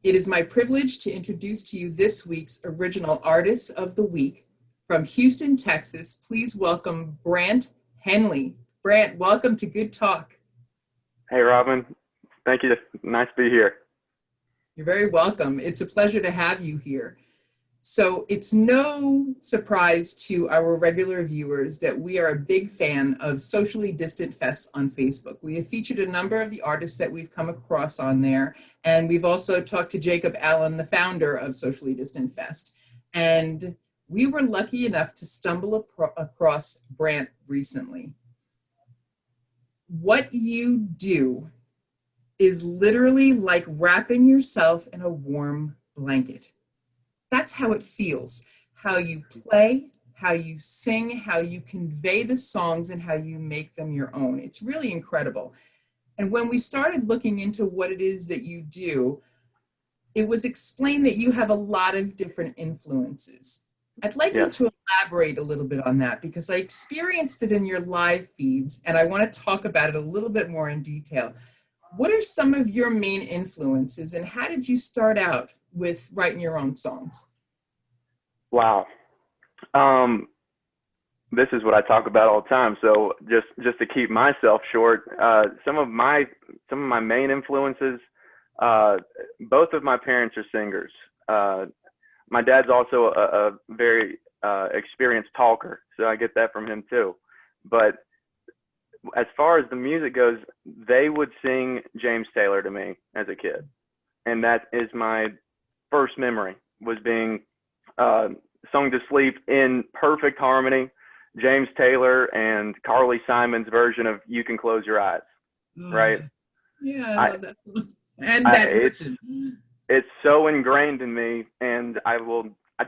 It is my privilege to introduce to you this week's original artist of the week from Houston, Texas. Please welcome Brandt Henley. Brandt, welcome to Good Talk. Hey, Robin. Thank you. Nice to be here. You're very welcome. It's a pleasure to have you here. So it's no surprise to our regular viewers that we are a big fan of Socially Distant Fests on Facebook. We have featured a number of the artists that we've come across on there, and we've also talked to Jacob Allen, the founder of Socially Distant Fest. And we were lucky enough to stumble across Brandt recently. What you do is literally like wrapping yourself in a warm blanket. That's how it feels. How you play, how you sing, how you convey the songs, and how you make them your own. It's really incredible. And when we started looking into what it is that you do, it was explained that you have a lot of different influences. I'd like you to elaborate a little bit on that because I experienced it in your live feeds, and I want to talk about it a little bit more in detail. What are some of your main influences, and how did you start out with writing your own songs? Wow. This is what I talk about all the time. So just to keep myself short, some of my main influences, both of my parents are singers. My dad's also a very experienced talker, so I get that from him too. But as far as the music goes, they would sing James Taylor to me as a kid. And that is my first memory, was being sung to sleep in perfect harmony, James Taylor and Carly Simon's version of You Can Close Your Eyes, right? Yeah, I love that. And that version. It's so ingrained in me, and I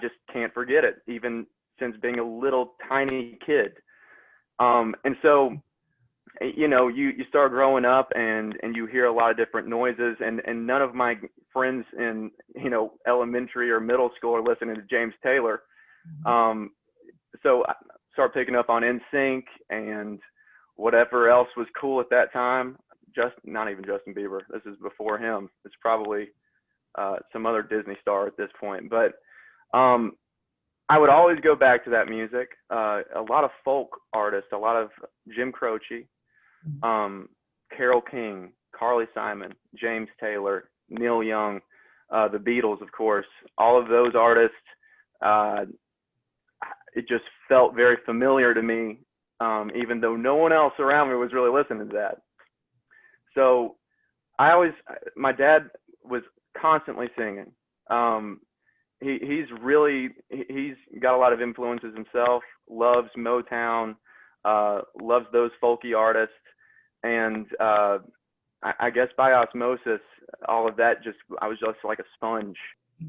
just can't forget it, even since being a little tiny kid. And so, you know, you start growing up and you hear a lot of different noises, and none of my friends in, you know, elementary or middle school are listening to James Taylor. So I start picking up on NSYNC and whatever else was cool at that time. Not even Justin Bieber. This is before him. It's probably some other Disney star at this point. But I would always go back to that music. A lot of folk artists, a lot of Jim Croce, Carole King, Carly Simon, James Taylor, Neil Young, the Beatles, of course. All of those artists, it just felt very familiar to me, even though no one else around me was really listening to that. So my dad was constantly singing. He's got a lot of influences himself, loves Motown, loves those folky artists. And I guess by osmosis, all of that I was just like a sponge.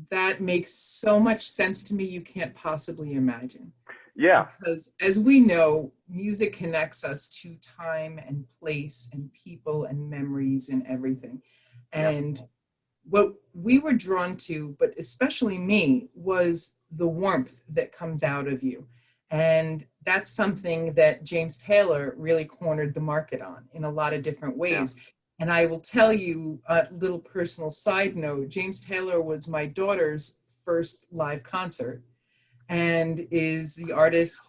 That makes so much sense to me, you can't possibly imagine. Yeah. Because as we know, music connects us to time and place and people and memories and everything. And what we were drawn to, but especially me, was the warmth that comes out of you. And that's something that James Taylor really cornered the market on in a lot of different ways. Yeah. And I will tell you a little personal side note, James Taylor was my daughter's first live concert and is the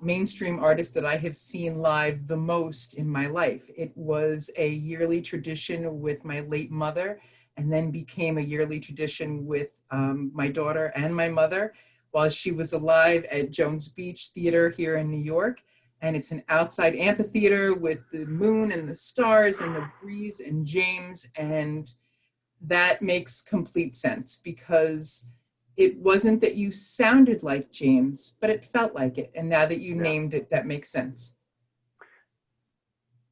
mainstream artist that I have seen live the most in my life. It was a yearly tradition with my late mother, and then became a yearly tradition with my daughter and my mother while she was alive at Jones Beach Theater here in New York. And it's an outside amphitheater with the moon and the stars and the breeze and James. And that makes complete sense because it wasn't that you sounded like James, but it felt like it. And now that you named it, that makes sense.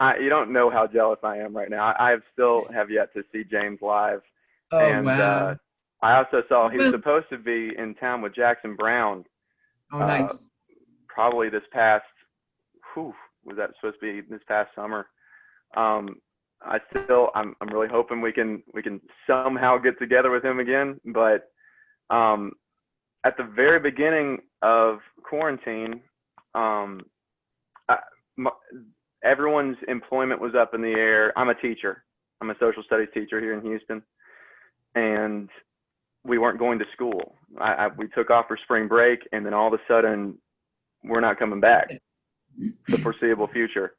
You don't know how jealous I am right now. I still have yet to see James live. Oh, and, wow. I also saw he was supposed to be in town with Jackson Browne. Oh, nice. Probably this past, was that supposed to be this past summer? I'm really hoping we can somehow get together with him again. But at the very beginning of quarantine, everyone's employment was up in the air. I'm a teacher. I'm a social studies teacher here in Houston. And we weren't going to school. We took off for spring break, and then all of a sudden, we're not coming back for the foreseeable future.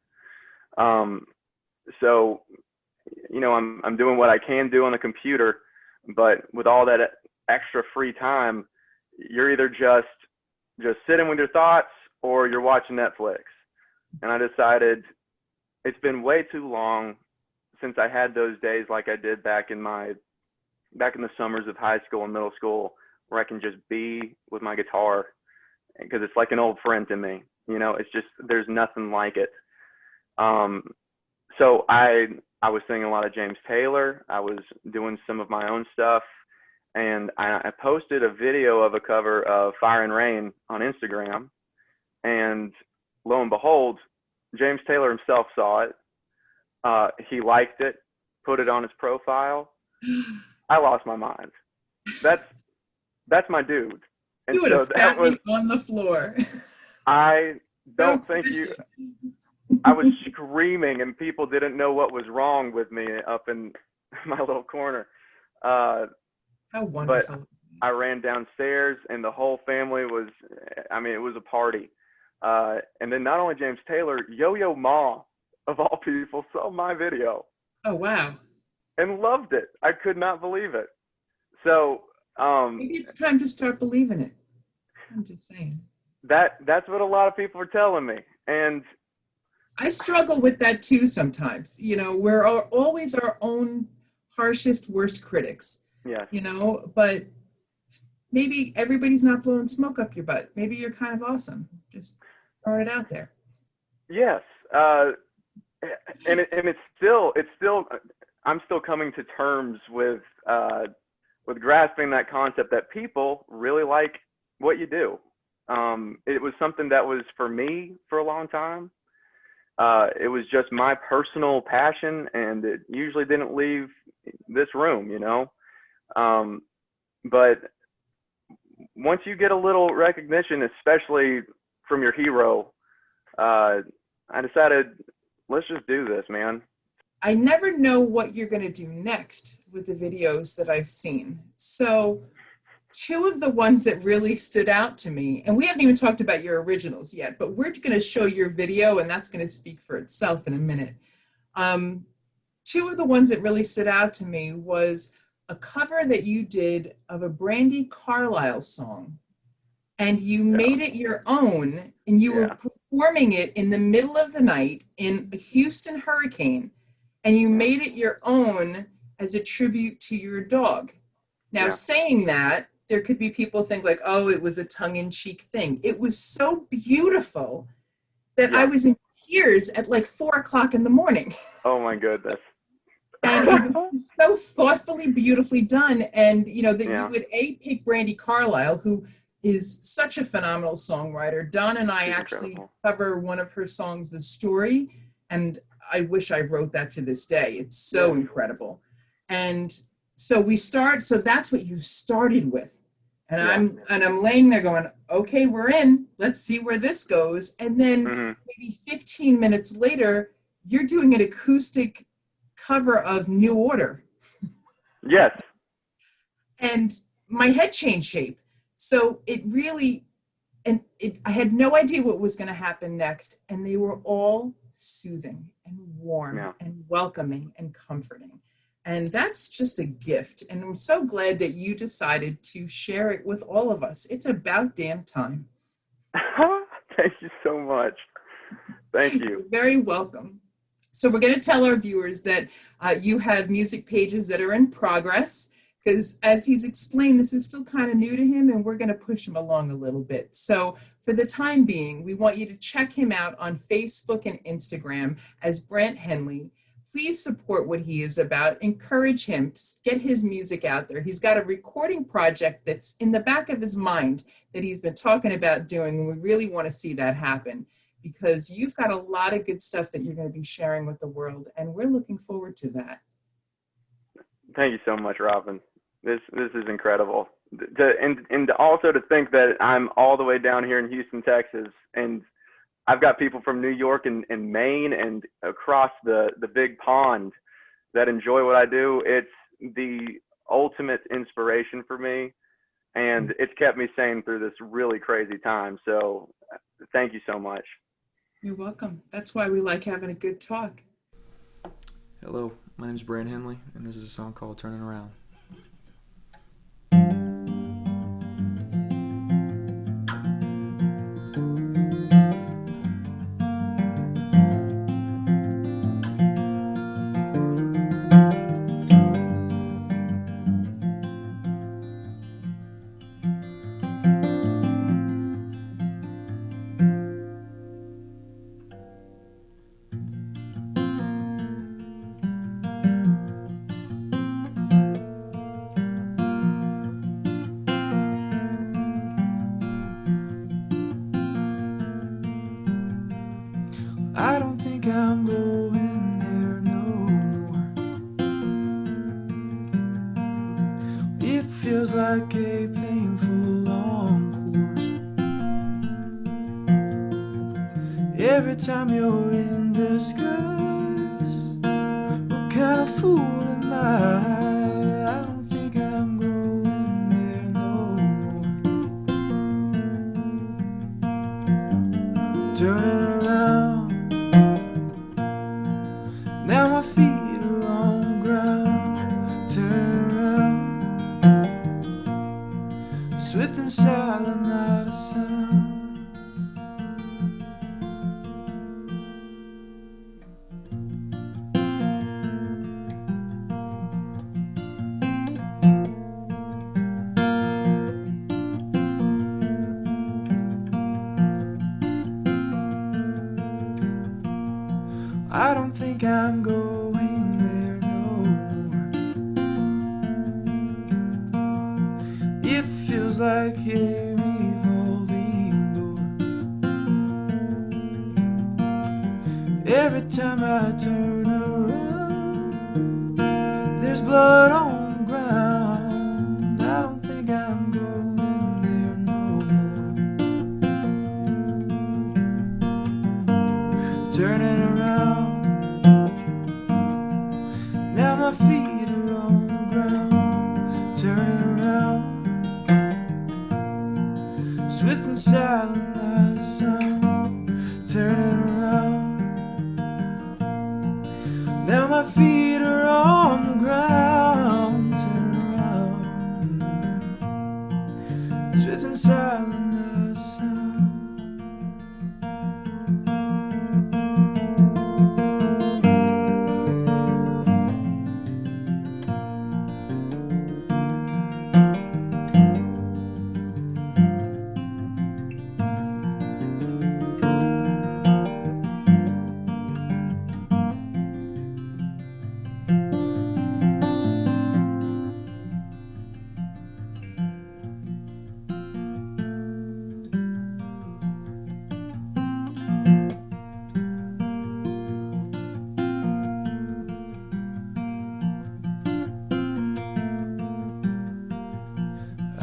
So, I'm doing what I can do on the computer, but with all that extra free time, you're either just sitting with your thoughts or you're watching Netflix. And I decided it's been way too long since I had those days like I did back in the summers of high school and middle school, where I can just be with my guitar, because it's like an old friend to me. It's just, there's nothing like it. So I was singing a lot of James Taylor. I was doing some of my own stuff, and I posted a video of a cover of Fire and Rain on Instagram, and lo and behold, James Taylor himself saw it. He liked it, put it on his profile. I lost my mind. That's my dude. And you would have found me on the floor. I don't think you. I was screaming, and people didn't know what was wrong with me up in my little corner. How wonderful! But I ran downstairs, and the whole family was. It was a party. And then not only James Taylor, Yo-Yo Ma, of all people, saw my video. Oh, wow. And loved it. I could not believe it. So maybe it's time to start believing it. I'm just saying. That's what a lot of people are telling me. And I struggle with that too sometimes. We're always our own harshest, worst critics. Yes. But maybe everybody's not blowing smoke up your butt. Maybe you're kind of awesome. Just throw it out there. Yes. And it's still I'm still coming to terms with grasping that concept that people really like what you do. It was something that was for me for a long time. It was just my personal passion, and it usually didn't leave this room, but once you get a little recognition, especially from your hero, I decided, let's just do this, man. I never know what you're going to do next with the videos that I've seen. So two of the ones that really stood out to me, and we haven't even talked about your originals yet, but we're going to show your video, and that's going to speak for itself in a minute. Two of the ones that really stood out to me was a cover that you did of a Brandi Carlile song, and you made it your own, and you were performing it in the middle of the night in a Houston hurricane, and you made it your own as a tribute to your dog. Now, saying that, there could be people think like, oh, it was a tongue-in-cheek thing. It was so beautiful that I was in tears at like 4:00 in the morning. Oh my goodness. And it was so thoughtfully, beautifully done. And, you would pick Brandi Carlile, who is such a phenomenal songwriter. Don and I actually cover one of her songs, The Story, and I wish I wrote that to this day. It's so incredible. And so that's what you started with. And I'm laying there going, okay, we're in. Let's see where this goes. And then maybe 15 minutes later, you're doing an acoustic cover of New Order. Yes. And my head changed shape. So it really, I had no idea what was going to happen next. And they were all soothing and warm and welcoming and comforting. And that's just a gift. And I'm so glad that you decided to share it with all of us. It's about damn time. Thank you so much. Thank you. You're very welcome. So we're going to tell our viewers that you have music pages that are in progress, because as he's explained, this is still kind of new to him, and we're going to push him along a little bit. So for the time being, we want you to check him out on Facebook and Instagram as Brandt Henley. Please support what he is about. Encourage him to get his music out there. He's got a recording project that's in the back of his mind that he's been talking about doing, and we really want to see that happen, because you've got a lot of good stuff that you're going to be sharing with the world, and we're looking forward to that. Thank you so much, Robin. This is incredible. And also to think that I'm all the way down here in Houston, Texas, and I've got people from New York and Maine and across the big pond that enjoy what I do. It's the ultimate inspiration for me, and it's kept me sane through this really crazy time. So thank you so much. You're welcome. That's why we like having a good talk. Hello, my name is Brandt Henley, and this is a song called Turning Around. I don't think I'm going there no more. It feels like a painful long course. Every time you're in disguise, what kind of fool am I? I don't think I'm going there no more. Turning around, now my feet are on the ground. Turn around, swift and silent, not a sound. I don't think I'm going there no more. It feels like a revolving door. Every time I turn around, there's blood on the ground. I don't think I'm going there no more. Turning around, now my feet are on the ground. Turning around, swift and silent, not a sound. Turning around, now my feet are on the ground. Turning around, swift and silent, not a sound.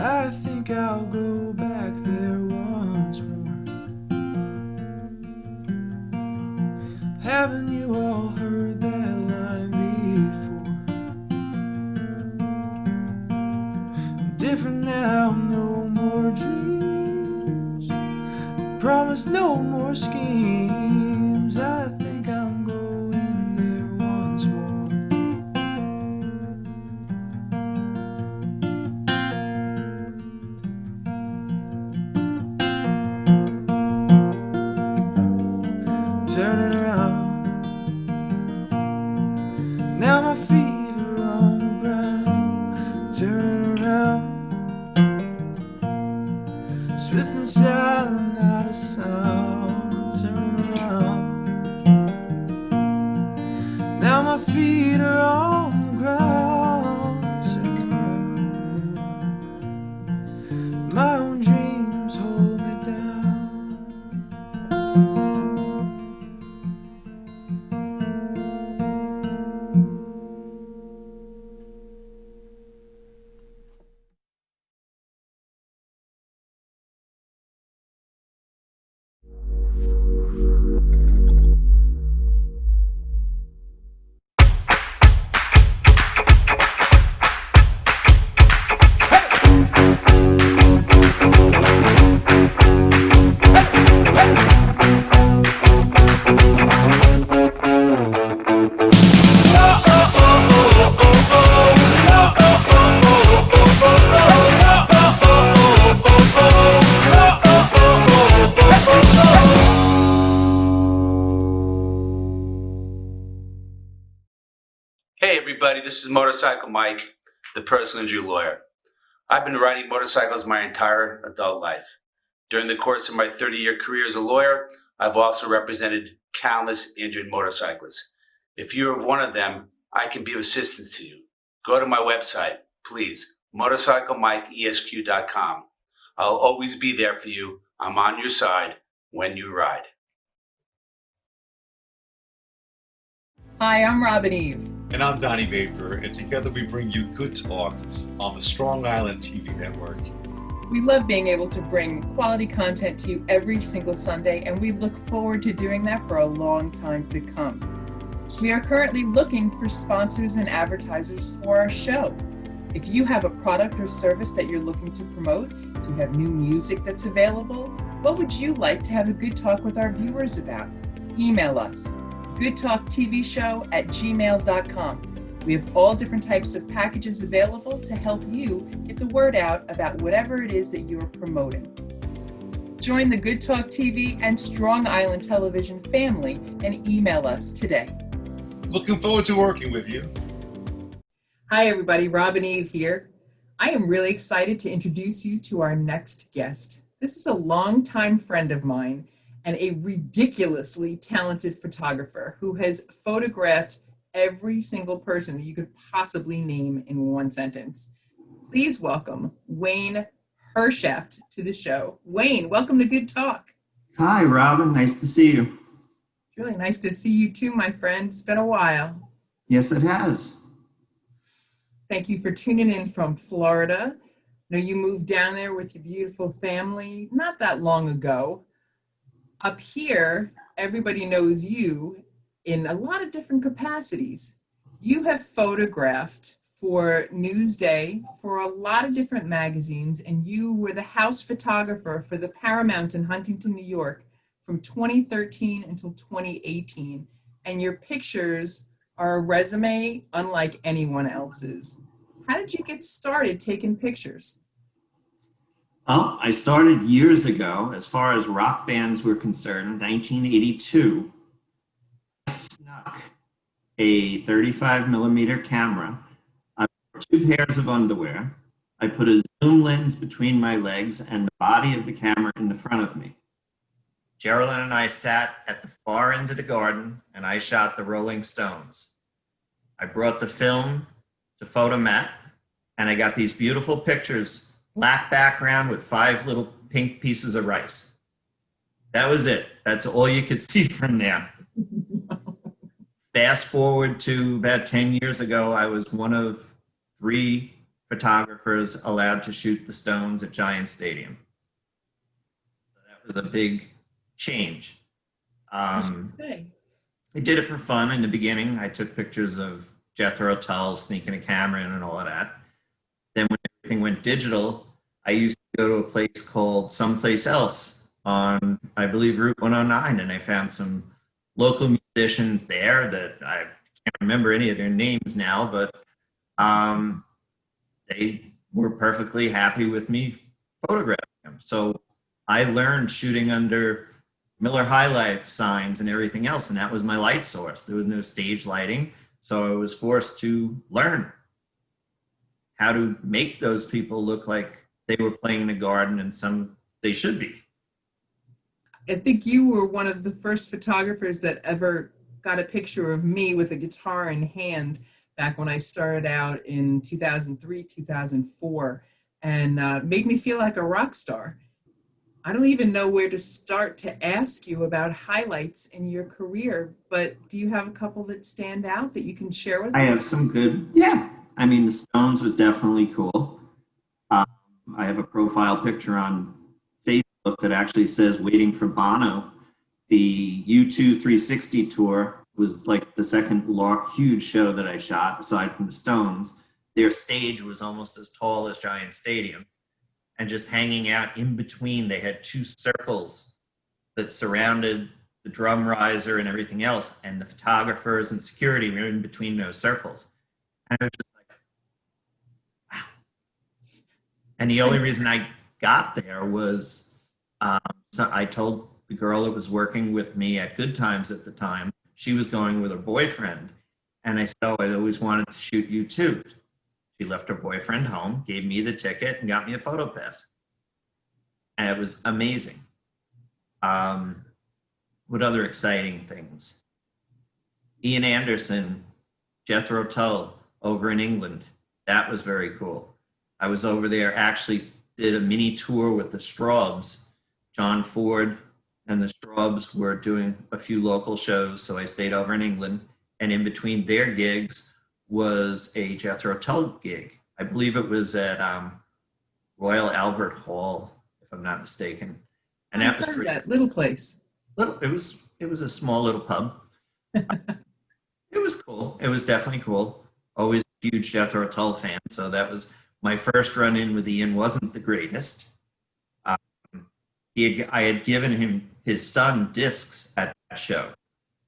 I think I'll go back there once more. Haven't you all heard that line before? I'm different now, no more dreams. Promise no more schemes. I think I'm going there once more. Turning around, now my feet are on the ground. Turning around, swift and silent, not a sound. Turning around, now my feet are on the ground. Turning around, my own dreams hold me down. this is Motorcycle Mike, the personal injury lawyer. I've been riding motorcycles my entire adult life. During the course of my 30-year career as a lawyer, I've also represented countless injured motorcyclists. If you're one of them, I can be of assistance to you. Go to my website, please, motorcyclemikeesq.com. I'll always be there for you. I'm on your side when you ride. Hi, I'm Robin Eve. And I'm Donnie Vapor, and together we bring you Good Talk on the Strong Island TV network. We love being able to bring quality content to you every single Sunday, and we look forward to doing that for a long time to come. We are currently looking for sponsors and advertisers for our show. If you have a product or service that you're looking to promote, do you have new music that's available? What would you like to have a good talk with our viewers about? Email us, goodtalktvshow@gmail.com. We have all different types of packages available to help you get the word out about whatever it is that you're promoting. Join the Good Talk TV and Strong Island Television family and email us today. Looking forward to working with you. Hi everybody, Robin Eve here. I am really excited to introduce you to our next guest. This is a longtime friend of mine and a ridiculously talented photographer who has photographed every single person that you could possibly name in one sentence. Please welcome Wayne Herrschaft to the show. Wayne, welcome to Good Talk. Hi, Robin. Nice to see you. It's really nice to see you too, my friend. It's been a while. Yes, it has. Thank you for tuning in from Florida. I know you moved down there with your beautiful family not that long ago. Up here, everybody knows you in a lot of different capacities. You have photographed for Newsday, for a lot of different magazines, and you were the house photographer for the Paramount in Huntington, New York from 2013 until 2018. And your pictures are a resume unlike anyone else's. How did you get started taking pictures? Well, I started years ago, as far as rock bands were concerned, 1982. I snuck a 35 millimeter camera. I wore 2 pairs of underwear. I put a zoom lens between my legs and the body of the camera in the front of me. Geraldine and I sat at the far end of the garden and I shot the Rolling Stones. I brought the film to Photomat and I got these beautiful pictures, black background with 5 little pink pieces of rice. That was it. That's all you could see from there. Fast forward to about 10 years ago, I was one of 3 photographers allowed to shoot the Stones at Giant Stadium. So that was a big change. I did it for fun in the beginning. I took pictures of Jethro Tull sneaking a camera in and all of that. Then when everything went digital, I used to go to a place called Someplace Else on, I believe, Route 109, and I found some local musicians there that I can't remember any of their names now, but they were perfectly happy with me photographing them. So I learned shooting under Miller High Life signs and everything else, and that was my light source. There was no stage lighting, so I was forced to learn how to make those people look like they were playing in a garden, and some they should be. I think you were one of the first photographers that ever got a picture of me with a guitar in hand back when I started out in 2003, 2004, and made me feel like a rock star. I don't even know where to start to ask you about highlights in your career, but do you have a couple that stand out that you can share with us? I have some good, yeah. I mean, the Stones was definitely cool. I have a profile picture on Facebook that actually says "Waiting for Bono." The U2 360 tour was like the second huge show that I shot, aside from the Stones. Their stage was almost as tall as Giant Stadium. And just hanging out in between, they had 2 circles that surrounded the drum riser and everything else. And the photographers and security were in between those circles. And I was just like, wow. And the only reason I got there was, so I told the girl that was working with me at Good Times at the time, she was going with her boyfriend. And I said, oh, I always wanted to shoot you too. She left her boyfriend home, gave me the ticket, and got me a photo pass. And it was amazing. What other exciting things? Ian Anderson, Jethro Tull over in England. That was very cool. I was over there, actually did a mini tour with the Straubs. John Ford and the Straubs were doing a few local shows, so I stayed over in England. And in between their gigs was a Jethro Tull gig. I believe it was at Royal Albert Hall, if I'm not mistaken. And I've heard that little place. It was a small little pub. It was cool. It was definitely cool. Always a huge Jethro Tull fan, so that was my first run-in with Ian. Wasn't the greatest. I had given him his son discs at that show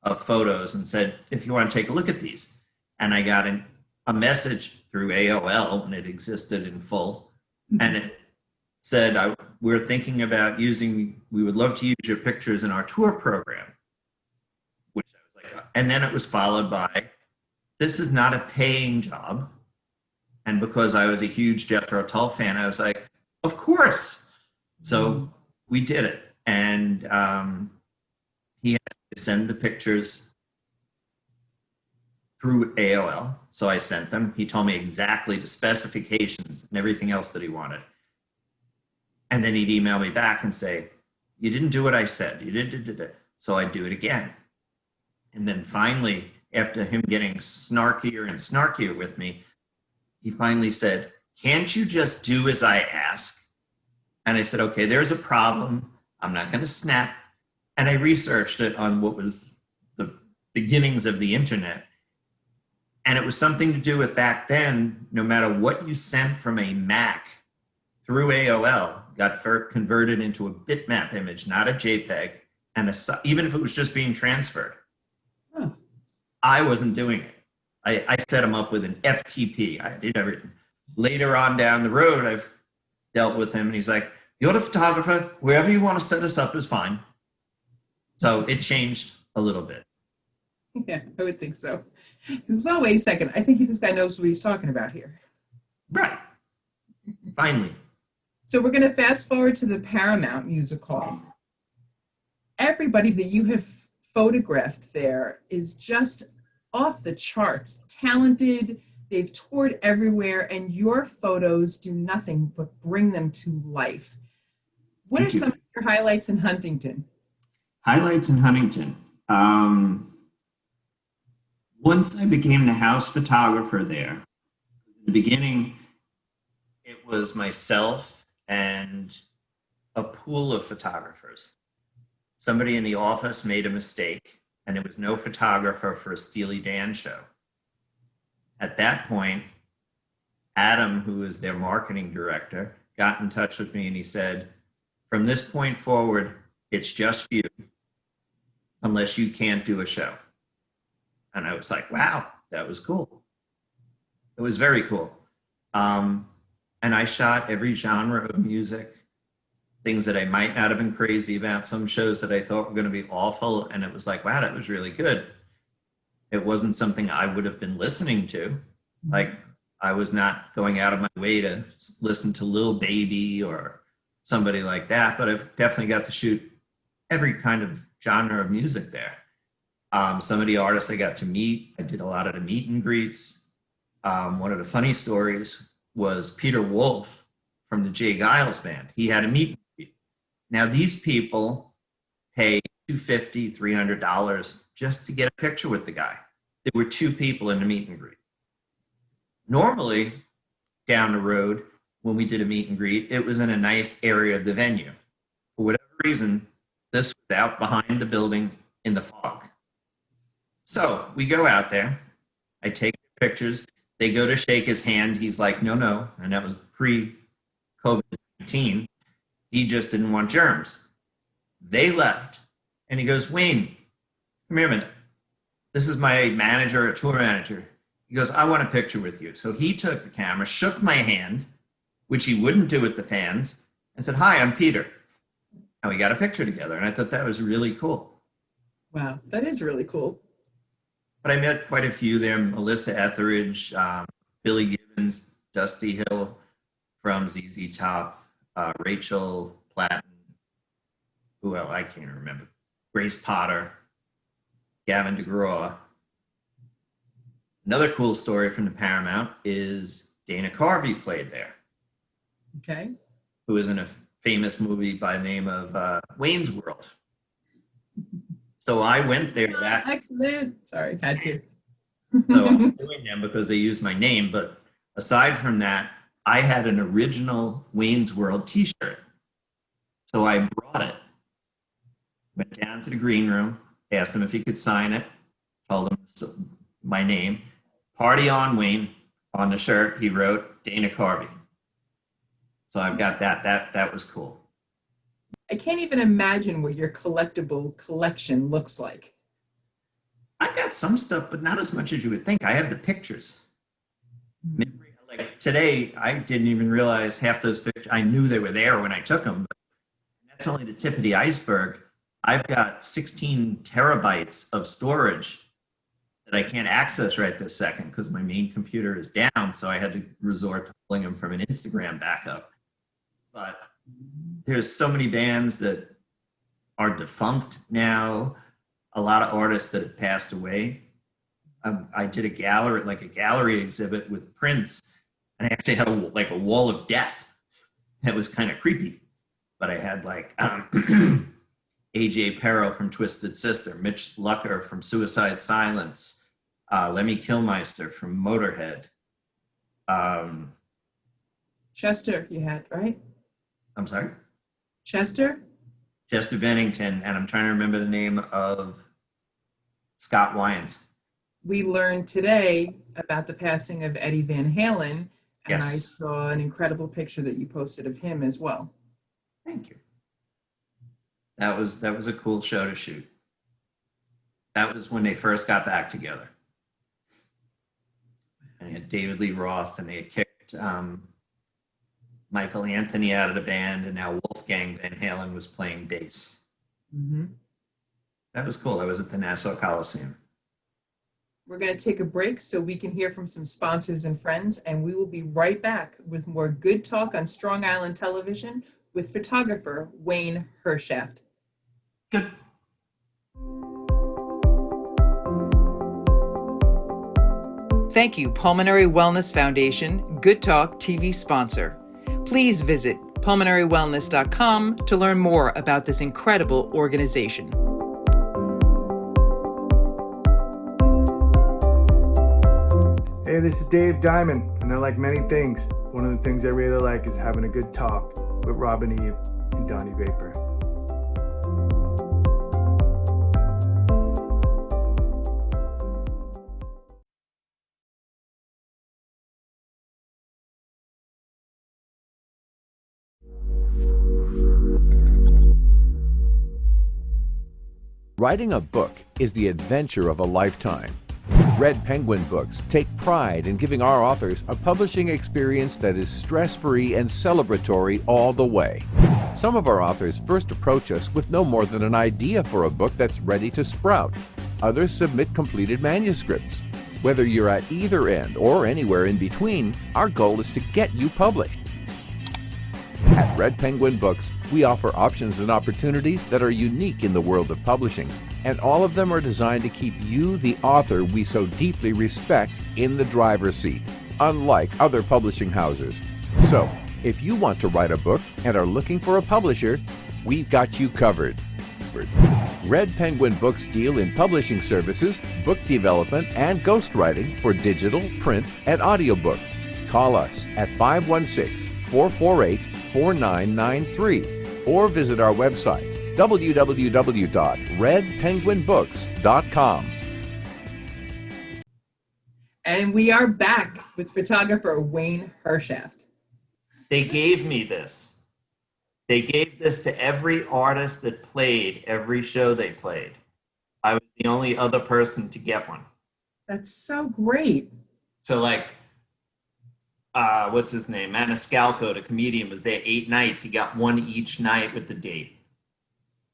of photos and said, if you want to take a look at these. And I got a message through AOL when it existed in full, and it said, we're thinking about we would love to use your pictures in our tour program. Which I was like, and then it was followed by, this is not a paying job. And because I was a huge Jethro Tull fan, I was like, of course. So we did it. And he had to send the pictures through AOL. So I sent them. He told me exactly the specifications and everything else that he wanted. And then he'd email me back and say, you didn't do what I said. You did. So I'd do it again. And then finally, after him getting snarkier and snarkier with me, he finally said, can't you just do as I ask? And I said, okay, there's a problem. I'm not going to snap. And I researched it on what was the beginnings of the internet. And it was something to do with back then, no matter what you sent from a Mac through AOL, got converted into a bitmap image, not a JPEG, and even if it was just being transferred. Huh. I wasn't doing it. I set him up with an FTP. I did everything. Later on down the road, I've dealt with him, and he's like, you're the photographer. Wherever you want to set us up is fine. So it changed a little bit. Yeah, I would think so. So wait a second. I think this guy knows what he's talking about here. Right. Finally. So we're going to fast forward to the Paramount Music Hall. Everybody that you have photographed there is just off the charts, talented. They've toured everywhere, and your photos do nothing but bring them to life. What are some of your highlights in Huntington? Highlights in Huntington. Once I became the house photographer there, in the beginning, it was myself and a pool of photographers. Somebody in the office made a mistake, and there was no photographer for a Steely Dan show. At that point, Adam, who is their marketing director, got in touch with me, and he said, from this point forward, it's just you, unless you can't do a show. And I was like, wow, that was cool. It was very cool. And I shot every genre of music, things that I might not have been crazy about, some shows that I thought were going to be awful. And it was like, wow, that was really good. It wasn't something I would have been listening to. Like, I was not going out of my way to listen to Lil Baby or somebody like that, but I've definitely got to shoot every kind of genre of music there. Some of the artists I got to meet, I did a lot of the meet and greets. One of the funny stories was Peter Wolf from the Jay Giles band. He had a meet and greet. Now these people pay $250, $300 just to get a picture with the guy. There were two people in the meet and greet. Normally, down the road, when we did a meet and greet, it was in a nice area of the venue. For whatever reason, this was out behind the building in the fog. So we go out there. I take pictures. They go to shake his hand. He's like, no. And that was pre-COVID-19. He just didn't want germs. They left. And he goes, Wayne, come here a minute. This is my manager, a tour manager. He goes, I want a picture with you. So he took the camera, shook my hand, which he wouldn't do with the fans, and said, hi, I'm Peter. And we got a picture together. And I thought that was really cool. Wow, that is really cool. But I met quite a few there. Melissa Etheridge, Billy Gibbons, Dusty Hill from ZZ Top, Rachel Platten, who else? I can't remember. Grace Potter, Gavin DeGraw. Another cool story from the Paramount is Dana Carvey played there, Okay. who was in a famous movie by the name of Wayne's World. So I went there that. Excellent. Sorry, had to. So I'm suing them because they used my name. But aside from that, I had an original Wayne's World t-shirt. So I brought it, went down to the green room, asked him if he could sign it, told him my name. Party on, Wayne. On the shirt, he wrote Dana Carvey. So I've got that. That was cool. I can't even imagine what your collectible collection looks like. I got some stuff, but not as much as you would think. I have the pictures. Like today, I didn't even realize half those pictures. I knew they were there when I took them, but that's only the tip of the iceberg. I've got 16 terabytes of storage that I can't access right this second because my main computer is down. So I had to resort to pulling them from an Instagram backup. But there's so many bands that are defunct now. A lot of artists that have passed away. I did a gallery exhibit with Prince, and I actually had a wall of death. That was kind of creepy. But I had AJ Pero from Twisted Sister, Mitch Lucker from Suicide Silence, Lemmy Kilmister from Motorhead. Chester, you had, right? I'm sorry? Chester Bennington, and I'm trying to remember the name of Scott Wyans. We learned today about the passing of Eddie Van Halen, and Yes. I saw an incredible picture that you posted of him as well. Thank you. That was a cool show to shoot. That was when they first got back together. And they had David Lee Roth, and they had kicked Michael Anthony out of the band, and now Wolfgang Van Halen was playing bass. Mm-hmm. That was cool. I was at the Nassau Coliseum. We're going to take a break so we can hear from some sponsors and friends, and we will be right back with more good talk on Strong Island Television with photographer Wayne Herrschaft. Good. Thank you, Pulmonary Wellness Foundation, Good Talk TV sponsor. Please visit pulmonarywellness.com to learn more about this incredible organization. Hey, this is Dave Diamond, and I like many things. One of the things I really like is having a good talk with Robin Eve and Donnie Vapor. Writing a book is the adventure of a lifetime. Red Penguin Books take pride in giving our authors a publishing experience that is stress-free and celebratory all the way. Some of our authors first approach us with no more than an idea for a book that's ready to sprout. Others submit completed manuscripts. Whether you're at either end or anywhere in between, our goal is to get you published. At Red Penguin Books, we offer options and opportunities that are unique in the world of publishing, and all of them are designed to keep you, the author we so deeply respect, in the driver's seat, unlike other publishing houses. So, if you want to write a book and are looking for a publisher, we've got you covered. Red Penguin Books deal in publishing services, book development, and ghostwriting for digital, print, and audiobook. Call us at 516-448-4993 or visit our website www.redpenguinbooks.com. And we are back with photographer Wayne Herrschaft. They gave me this. They gave this to every artist that played every show they played. I was the only other person to get one. That's so great. So what's his name? Maniscalco, the comedian, was there 8 nights. He got one each night with the date.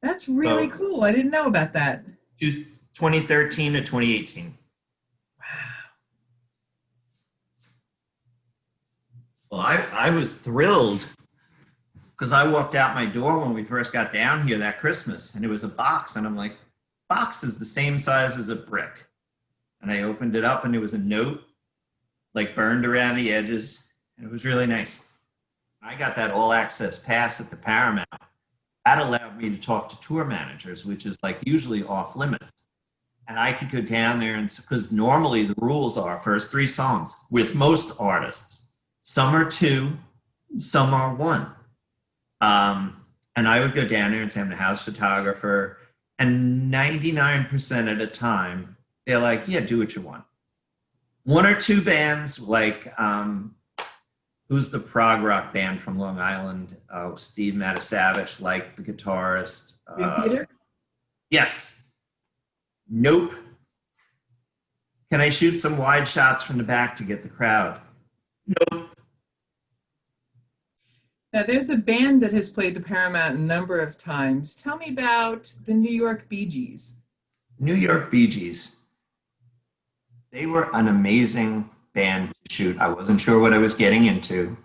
That's really cool. I didn't know about that. 2013 to 2018. Well, I was thrilled because I walked out my door when we first got down here that Christmas, and it was a box, and I'm like, box is the same size as a brick. And I opened it up, and it was a note, like burned around the edges, and it was really nice. I got that all access pass at the Paramount. That allowed me to talk to tour managers, which is like usually off limits. And I could go down there, and because normally the rules are first 3 songs with most artists. Some are 2, some are 1. And I would go down there and say I'm the house photographer, and 99% of the time they're like, yeah, do what you want. 1 or 2 bands like who's the prog rock band from Long Island? Steve Matasavich, like the guitarist. Peter? Yes. Nope. Can I shoot some wide shots from the back to get the crowd? Nope. Now, there's a band that has played the Paramount a number of times. Tell me about the New York Bee Gees. New York Bee Gees. They were an amazing band to shoot. I wasn't sure what I was getting into,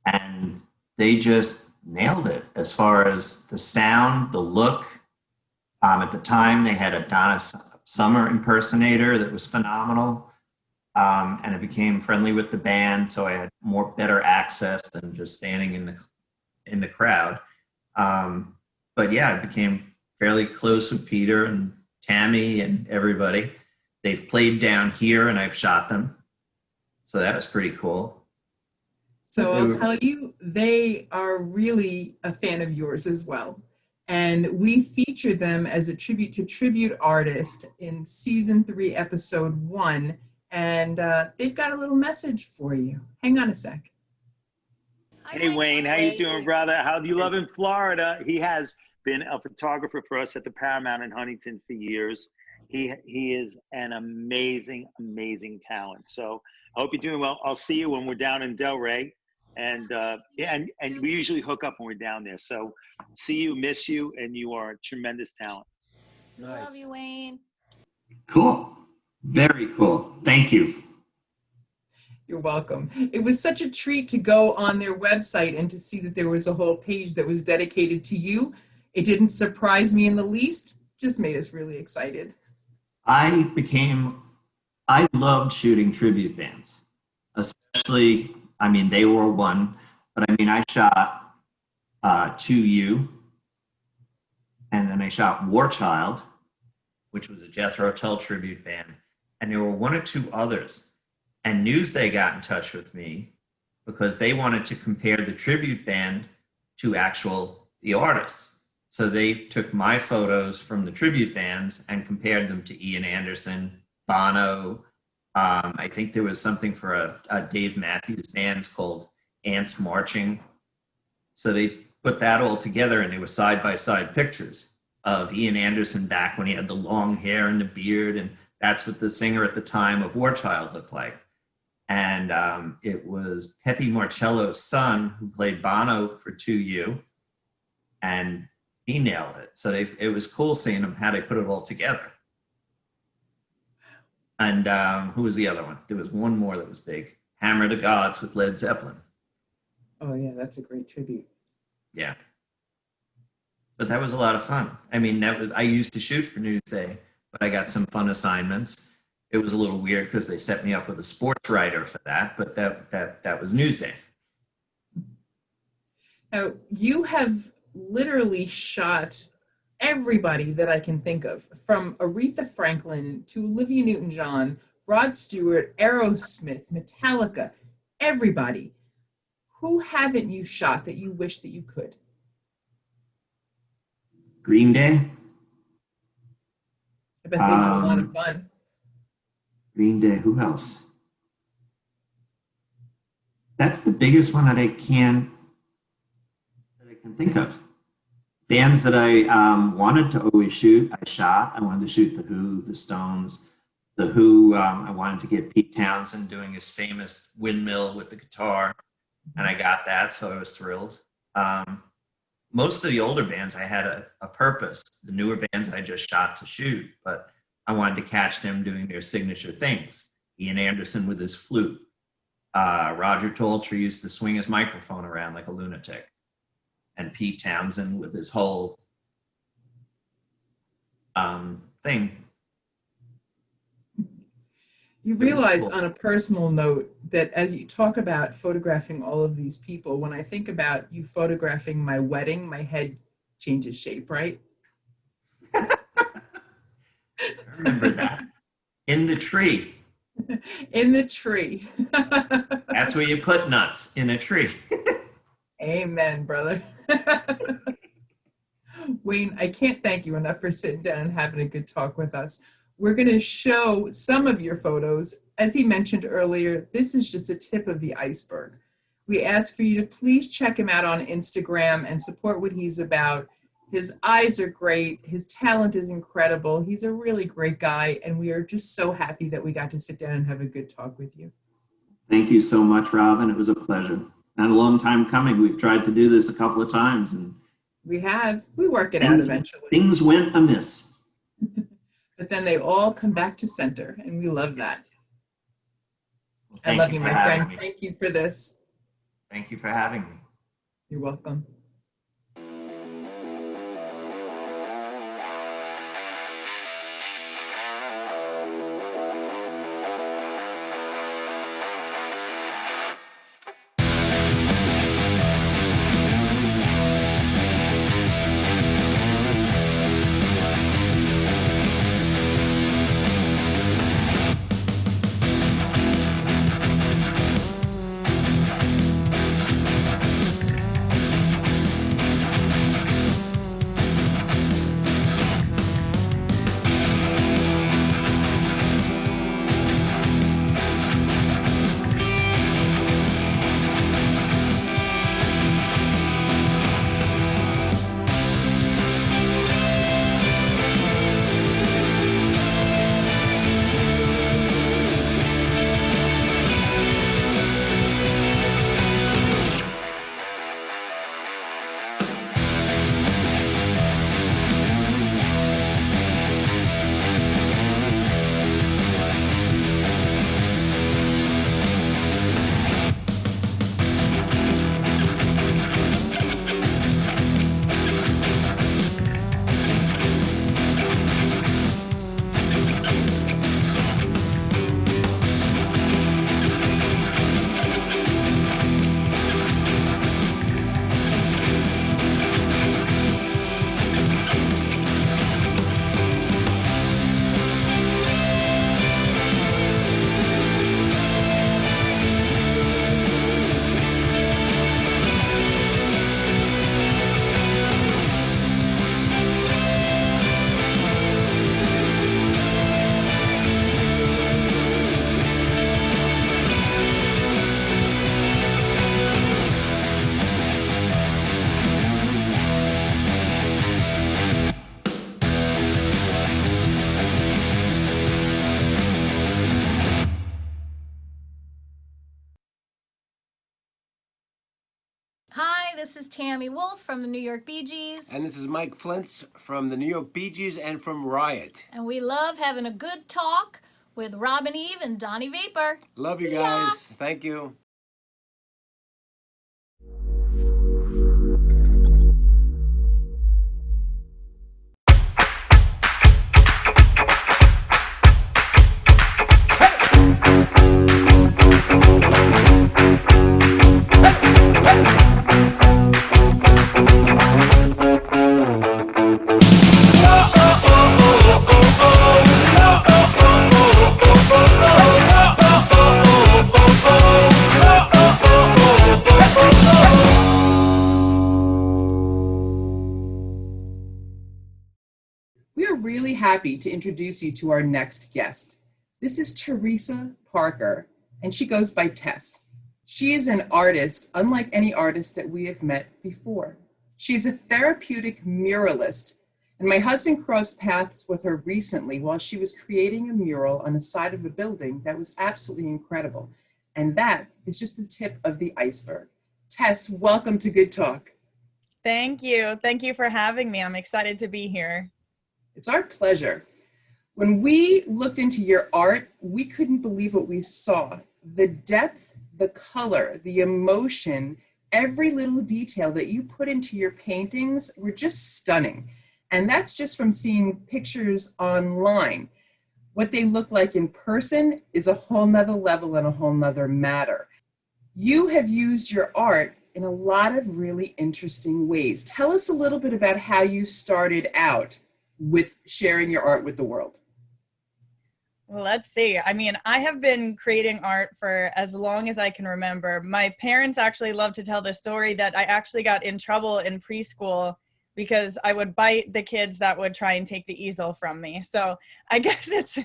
and they just nailed it as far as the sound, the look. At the time, they had a Donna Summer impersonator that was phenomenal, and I became friendly with the band, so I had better access than just standing in the crowd. But yeah, I became fairly close with Peter and Tammy and everybody. They've played down here, and I've shot them. So that was pretty cool. So I'll tell you, they are really a fan of yours as well. And we feature them as a tribute to tribute artist in season 3, episode 1. And they've got a little message for you. Hang on a sec. Hey, Wayne, how you doing, brother? How do you love in Florida? He has been a photographer for us at the Paramount in Huntington for years. He is an amazing, amazing talent. So I hope you're doing well. I'll see you when we're down in Delray. And we usually hook up when we're down there. So see you, miss you, and you are a tremendous talent. Nice. Love you, Wayne. Cool. Very cool. Thank you. You're welcome. It was such a treat to go on their website and to see that there was a whole page that was dedicated to you. It didn't surprise me in the least, just made us really excited. I loved shooting tribute bands, especially, I mean, they were one, but I mean, I shot 2U, and then I shot War Child, which was a Jethro Tull tribute band, and there were 1 or 2 others. And Newsday got in touch with me because they wanted to compare the tribute band to the artists. So they took my photos from the tribute bands and compared them to Ian Anderson, Bono. I think there was something for a Dave Matthews band called Ants Marching. So they put that all together, and they were side-by-side pictures of Ian Anderson back when he had the long hair and the beard, and that's what the singer at the time of War Child looked like. And it was Pepe Marcello's son who played Bono for 2U, and he nailed it. So it was cool seeing them, how they put it all together. And who was the other one? There was one more that was big. Hammer of the Gods with Led Zeppelin. Oh yeah, that's a great tribute. Yeah. But that was a lot of fun. I mean, I used to shoot for Newsday, but I got some fun assignments. It was a little weird because they set me up with a sports writer for that, but that was Newsday. Now, you have literally shot everybody that I can think of, from Aretha Franklin to Olivia Newton-John, Rod Stewart, Aerosmith, Metallica, everybody. Who haven't you shot that you wish that you could? Green Day. I bet they'd be a lot of fun. Green Day, who else? That's the biggest one that I can think of. Bands that I wanted to always shoot, I shot. I wanted to shoot The Who, The Stones. The Who, I wanted to get Pete Townsend doing his famous windmill with the guitar, and I got that, so I was thrilled. Most of the older bands, I had a purpose. The newer bands, I just shot to shoot, but I wanted to catch them doing their signature things. Ian Anderson with his flute, Roger Tolcher used to swing his microphone around like a lunatic. And Pete Townsend with his whole thing. You realize on a personal note that as you talk about photographing all of these people, when I think about you photographing my wedding, my head changes shape, right? I remember that. In the tree. In the tree. That's where you put nuts, in a tree. Amen, brother. Wayne, I can't thank you enough for sitting down and having a good talk with us. We're going to show some of your photos. As he mentioned earlier, this is just a tip of the iceberg. We ask for you to please check him out on Instagram and support what he's about. His eyes are great. His talent is incredible. He's a really great guy, and we are just so happy that we got to sit down and have a good talk with you. Thank you so much, Robin. It was a pleasure. And a long time coming. We've tried to do this a couple of times, and we work it out eventually. Things went amiss. But then they all come back to center, and we love that. Well, I love you, my friend. Thank you for this. Thank you for having me. You're welcome. Hi, this is Tammy Wolf from the New York Bee Gees. And this is Mike Flintz from the New York Bee Gees and from Riot. And we love having a good talk with Robin Eve and Donnie Vapor. Love you guys. Thank you. We are really happy to introduce you to our next guest. This is Theresa Parker, and she goes by Tess. She is an artist unlike any artist that we have met before. She is a therapeutic muralist, and my husband crossed paths with her recently while she was creating a mural on the side of a building that was absolutely incredible. And that is just the tip of the iceberg. Tess, welcome to Good Talk. Thank you. Thank you for having me. I'm excited to be here. It's our pleasure. When we looked into your art, we couldn't believe what we saw. The depth, the color, the emotion, every little detail that you put into your paintings were just stunning. And that's just from seeing pictures online. What they look like in person is a whole nother level and a whole nother matter. You have used your art in a lot of really interesting ways. Tell us a little bit about how you started out with sharing your art with the world. Well, let's see. I mean, I have been creating art for as long as I can remember. My parents actually love to tell the story that I actually got in trouble in preschool because I would bite the kids that would try and take the easel from me. So I guess it's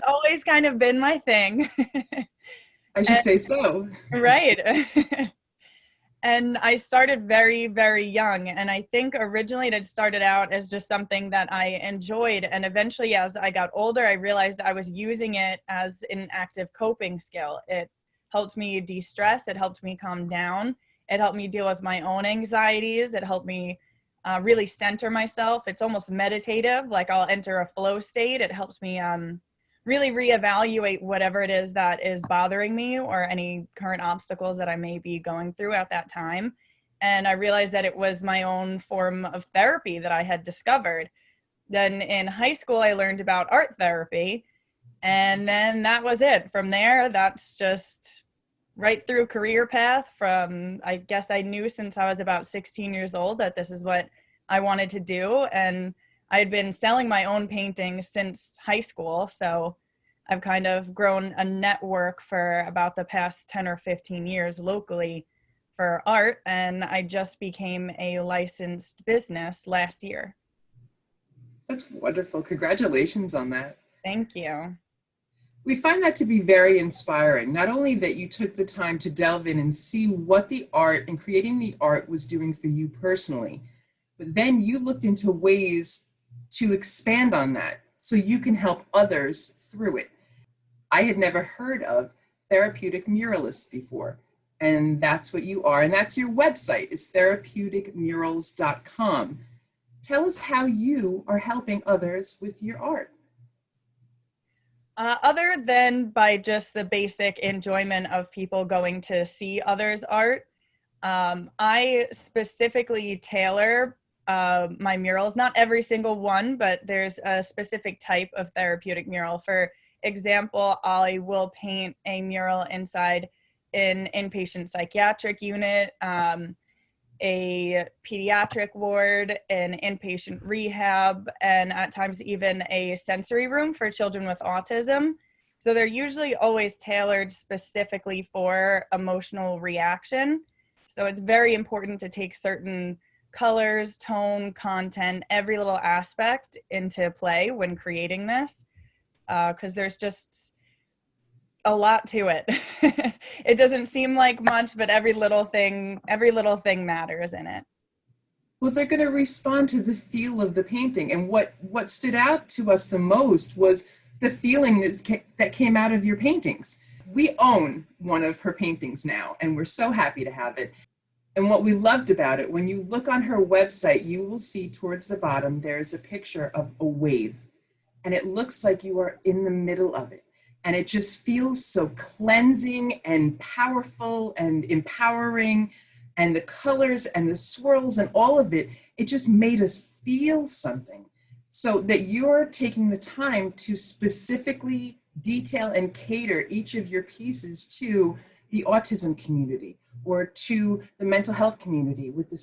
always kind of been my thing. I should say so. Right. And I started very, very young. And I think originally it had started out as just something that I enjoyed. And eventually, as I got older, I realized I was using it as an active coping skill. It helped me de-stress. It helped me calm down. It helped me deal with my own anxieties. It helped me really center myself. It's almost meditative. Like I'll enter a flow state. It helps me really reevaluate whatever it is that is bothering me or any current obstacles that I may be going through at that time. And I realized that it was my own form of therapy that I had discovered. Then in high school, I learned about art therapy. And then that was it. From there, that's just right through career path from, I guess I knew since I was about 16 years old that this is what I wanted to do. And I had been selling my own paintings since high school. So I've kind of grown a network for about the past 10 or 15 years locally for art. And I just became a licensed business last year. That's wonderful. Congratulations on that. Thank you. We find that to be very inspiring. Not only that you took the time to delve in and see what the art and creating the art was doing for you personally, but then you looked into ways to expand on that so you can help others through it. I had never heard of Therapeutic Muralist before, and that's what you are. And that's your website, is therapeuticmurals.com. Tell us how you are helping others with your art. Other than by just the basic enjoyment of people going to see others' art, I specifically tailor my murals, not every single one, but there's a specific type of therapeutic mural. For example, I will paint a mural inside an inpatient psychiatric unit, a pediatric ward, an inpatient rehab, and at times even a sensory room for children with autism. So they're usually always tailored specifically for emotional reaction. So it's very important to take certain colors, tone, content, every little aspect into play when creating this, because there's just a lot to it. It doesn't seem like much, but every little thing matters in it. Well, they're going to respond to the feel of the painting. And what stood out to us the most was the feeling that came out of your paintings. We own one of her paintings now, and we're so happy to have it. And what we loved about it, when you look on her website, you will see towards the bottom, there's a picture of a wave. And it looks like you are in the middle of it. And it just feels so cleansing and powerful and empowering. And the colors and the swirls and all of it, it just made us feel something. So that you're taking the time to specifically detail and cater each of your pieces to the autism community or to the mental health community with the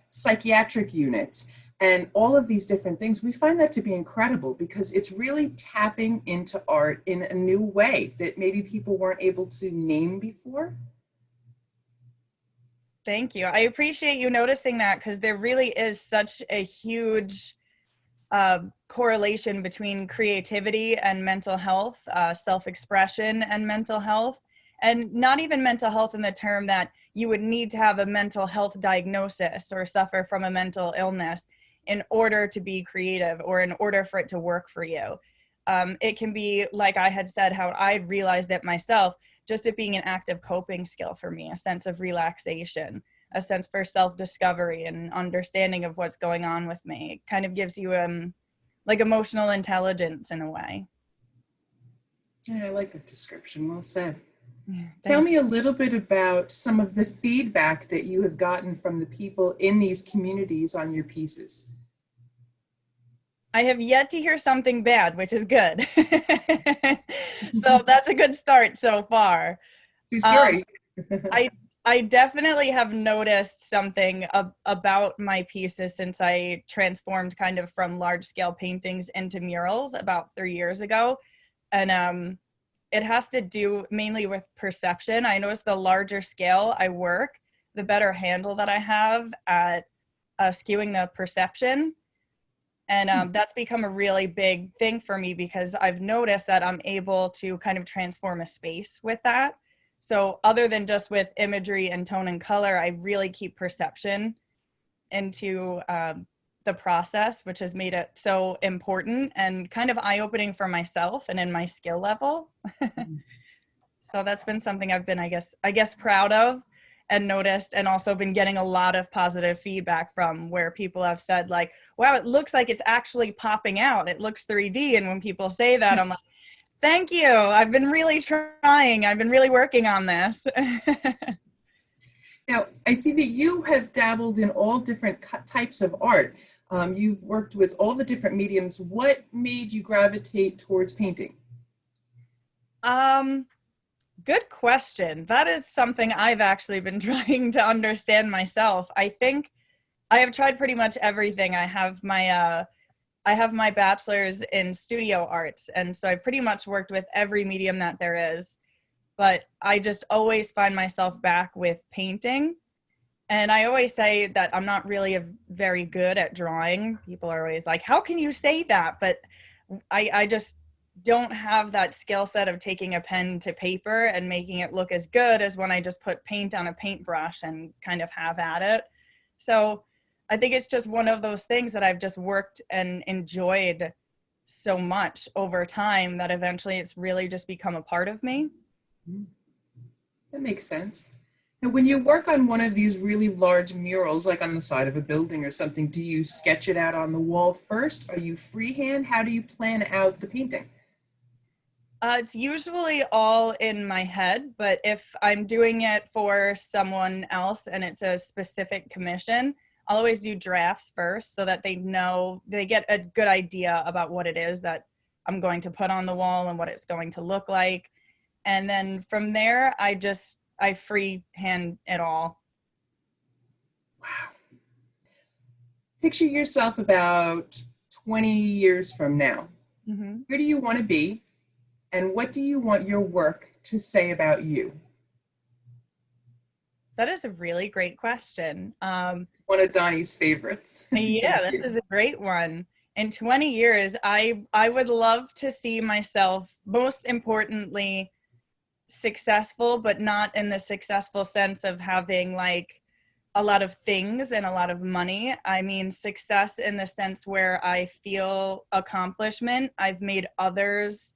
psychiatric units and all of these different things, we find that to be incredible because it's really tapping into art in a new way that maybe people weren't able to name before. Thank you. I appreciate you noticing that because there really is such a huge correlation between creativity and mental health, self-expression and mental health, and not even mental health in the term that you would need to have a mental health diagnosis or suffer from a mental illness in order to be creative or in order for it to work for you. It can be, like I had said, how I realized it myself, just it being an active coping skill for me, a sense of relaxation, a sense for self-discovery and understanding of what's going on with me. It kind of gives you like emotional intelligence in a way. Yeah, I like that description. Well said. Tell me a little bit about some of the feedback that you have gotten from the people in these communities on your pieces. I have yet to hear something bad, which is good. So that's a good start so far. True story. I definitely have noticed something about my pieces since I transformed kind of from large scale paintings into murals about 3 years ago. And it has to do mainly with perception. I notice the larger scale I work, the better handle that I have at skewing the perception. And that's become a really big thing for me because I've noticed that I'm able to kind of transform a space with that. So other than just with imagery and tone and color, I really keep perception into the process, which has made it so important and kind of eye-opening for myself and in my skill level. So that's been something I've been, I guess proud of and noticed, and also been getting a lot of positive feedback from where people have said like, wow, it looks like it's actually popping out. It looks 3D. And when people say that, I'm like, thank you. I've been really trying. I've been really working on this. Now, I see that you have dabbled in all different types of art. You've worked with all the different mediums. What made you gravitate towards painting? Good question. That is something I've actually been trying to understand myself. I think I have tried pretty much everything. I have my bachelor's in studio arts, and so I pretty much worked with every medium that there is. But I just always find myself back with painting. And I always say that I'm not really very good at drawing. People are always like, how can you say that? But I just don't have that skill set of taking a pen to paper and making it look as good as when I just put paint on a paintbrush and kind of have at it. So I think it's just one of those things that I've just worked and enjoyed so much over time that eventually it's really just become a part of me. That makes sense. And when you work on one of these really large murals, like on the side of a building or something, do you sketch it out on the wall first? Are you freehand? How do you plan out the painting? It's usually all in my head, but if I'm doing it for someone else and it's a specific commission, I'll always do drafts first so that they get a good idea about what it is that I'm going to put on the wall and what it's going to look like. And then from there, I freehand it all. Wow. Picture yourself about 20 years from now. Mm-hmm. Where do you want to be? And what do you want your work to say about you? That is a really great question. One of Donnie's favorites. Yeah, this is a great one. In 20 years, I would love to see myself, most importantly, successful, but not in the successful sense of having like a lot of things and a lot of money. I mean, success in the sense where I feel accomplishment. I've made others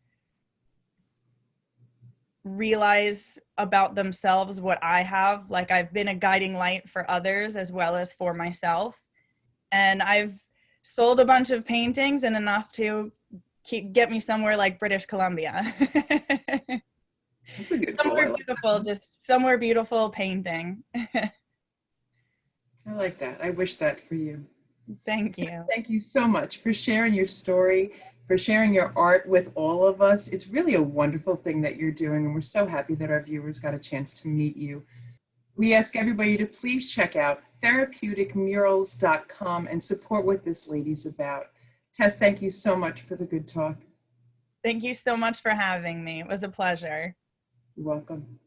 realize about themselves what I have. Like I've been a guiding light for others as well as for myself. And I've sold a bunch of paintings and enough to get me somewhere like British Columbia. That's a good somewhere goal. beautiful, just somewhere beautiful painting. I like that. I wish that for you. Thank you. Thank you so much for sharing your story, for sharing your art with all of us. It's really a wonderful thing that you're doing, and we're so happy that our viewers got a chance to meet you. We ask everybody to please check out therapeuticmurals.com and support what this lady's about. Tess, thank you so much for the good talk. Thank you so much for having me. It was a pleasure. You're welcome.